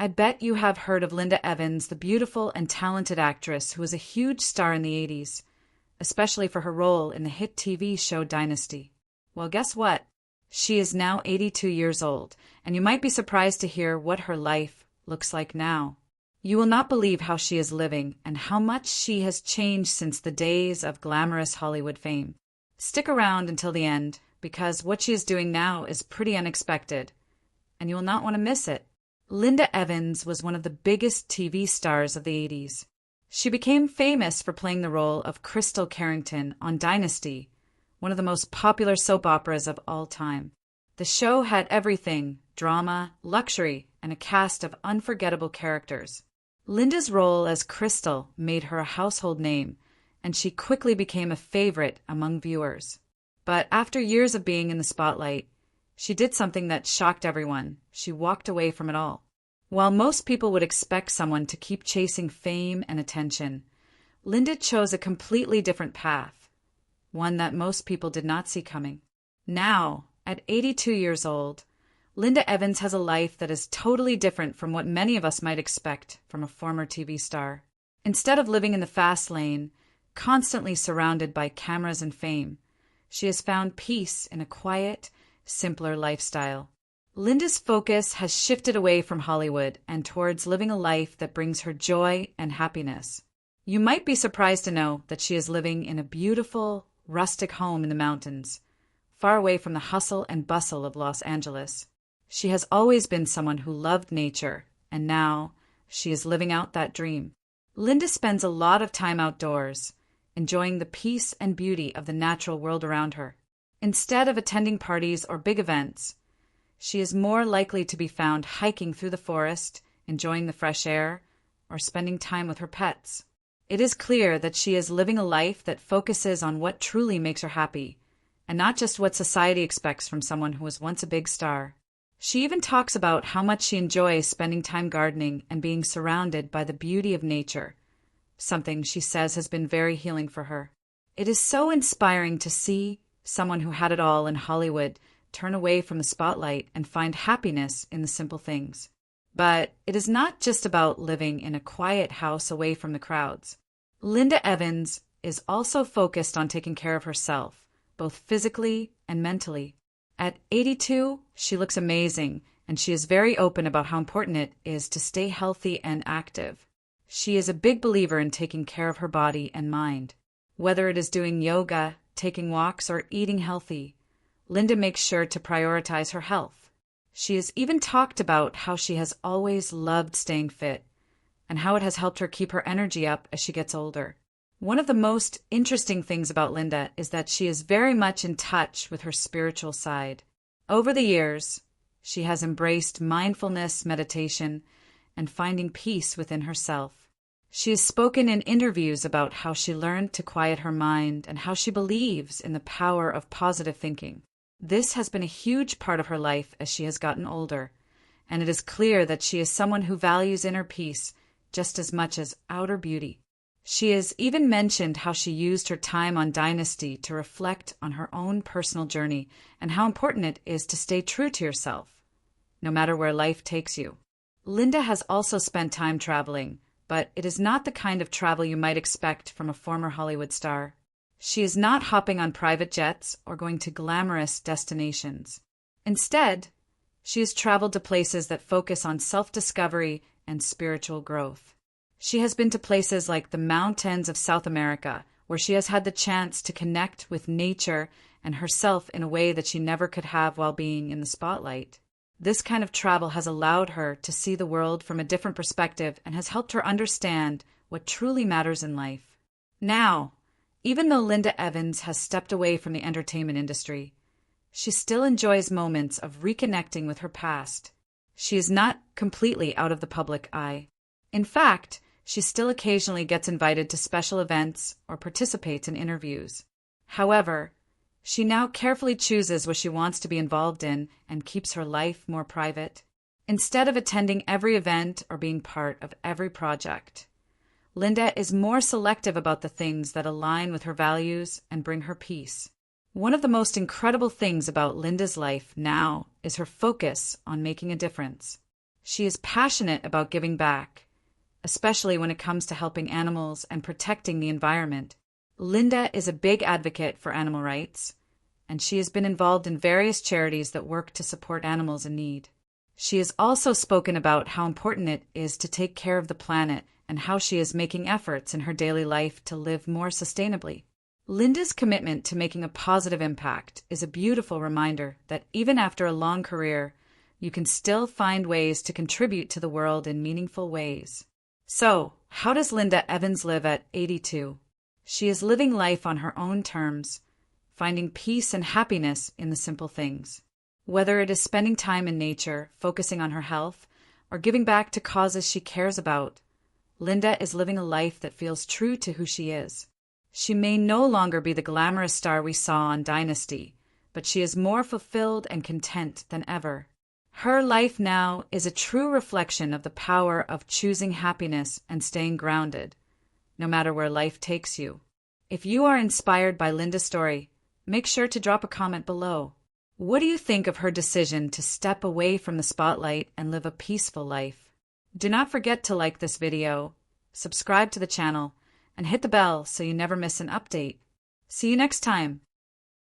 I bet you have heard of Linda Evans, the beautiful and talented actress who was a huge star in the 80s, especially for her role in the hit TV show Dynasty. Well, guess what? She is now 82 years old, and you might be surprised to hear what her life looks like now. You will not believe how she is living and how much she has changed since the days of glamorous Hollywood fame. Stick around until the end, because what she is doing now is pretty unexpected, and you will not want to miss it. Linda Evans was one of the biggest TV stars of the 80s. She became famous for playing the role of Crystal Carrington on Dynasty, one of the most popular soap operas of all time. The show had everything: drama, luxury, and a cast of unforgettable characters. Linda's role as Crystal made her a household name, and she quickly became a favorite among viewers. But after years of being in the spotlight, she did something that shocked everyone. She walked away from it all. While most people would expect someone to keep chasing fame and attention, Linda chose a completely different path, one that most people did not see coming. Now, at 82 years old, Linda Evans has a life that is totally different from what many of us might expect from a former TV star. Instead of living in the fast lane, constantly surrounded by cameras and fame, she has found peace in a quiet, simpler lifestyle. Linda's focus has shifted away from Hollywood and towards living a life that brings her joy and happiness. You might be surprised to know that she is living in a beautiful, rustic home in the mountains, far away from the hustle and bustle of Los Angeles. She has always been someone who loved nature, and now she is living out that dream. Linda spends a lot of time outdoors, enjoying the peace and beauty of the natural world around her. Instead of attending parties or big events, she is more likely to be found hiking through the forest, enjoying the fresh air, or spending time with her pets. It is clear that she is living a life that focuses on what truly makes her happy, and not just what society expects from someone who was once a big star. She even talks about how much she enjoys spending time gardening and being surrounded by the beauty of nature, something she says has been very healing for her. It is so inspiring to see someone who had it all in Hollywood turn away from the spotlight and find happiness in the simple things. But it is not just about living in a quiet house away from the crowds. Linda Evans is also focused on taking care of herself, both physically and mentally. At 82, she looks amazing, and she is very open about how important it is to stay healthy and active. She is a big believer in taking care of her body and mind. Whether it is doing yoga, taking walks, or eating healthy, Linda makes sure to prioritize her health. She has even talked about how she has always loved staying fit, and how it has helped her keep her energy up as she gets older. One of the most interesting things about Linda is that she is very much in touch with her spiritual side. Over the years, she has embraced mindfulness, meditation, and finding peace within herself. She has spoken in interviews about how she learned to quiet her mind and how she believes in the power of positive thinking. This has been a huge part of her life as she has gotten older, and it is clear that she is someone who values inner peace just as much as outer beauty. She has even mentioned how she used her time on Dynasty to reflect on her own personal journey and how important it is to stay true to yourself, no matter where life takes you. Linda has also spent time traveling, but it is not the kind of travel you might expect from a former Hollywood star. She is not hopping on private jets or going to glamorous destinations. Instead, she has traveled to places that focus on self-discovery and spiritual growth. She has been to places like the mountains of South America, where she has had the chance to connect with nature and herself in a way that she never could have while being in the spotlight. This kind of travel has allowed her to see the world from a different perspective and has helped her understand what truly matters in life. Now, even though Linda Evans has stepped away from the entertainment industry, she still enjoys moments of reconnecting with her past. She is not completely out of the public eye. In fact, she still occasionally gets invited to special events or participates in interviews. However, she now carefully chooses what she wants to be involved in and keeps her life more private. Instead of attending every event or being part of every project, Linda is more selective about the things that align with her values and bring her peace. One of the most incredible things about Linda's life now is her focus on making a difference. She is passionate about giving back, especially when it comes to helping animals and protecting the environment. Linda is a big advocate for animal rights, and she has been involved in various charities that work to support animals in need. She has also spoken about how important it is to take care of the planet and how she is making efforts in her daily life to live more sustainably. Linda's commitment to making a positive impact is a beautiful reminder that even after a long career, you can still find ways to contribute to the world in meaningful ways. So, how does Linda Evans live at 82? She is living life on her own terms, finding peace and happiness in the simple things. Whether it is spending time in nature, focusing on her health, or giving back to causes she cares about, Linda is living a life that feels true to who she is. She may no longer be the glamorous star we saw on Dynasty, but she is more fulfilled and content than ever. Her life now is a true reflection of the power of choosing happiness and staying grounded, no matter where life takes you. If you are inspired by Linda's story, make sure to drop a comment below. What do you think of her decision to step away from the spotlight and live a peaceful life? Do not forget to like this video, subscribe to the channel, and hit the bell so you never miss an update. See you next time.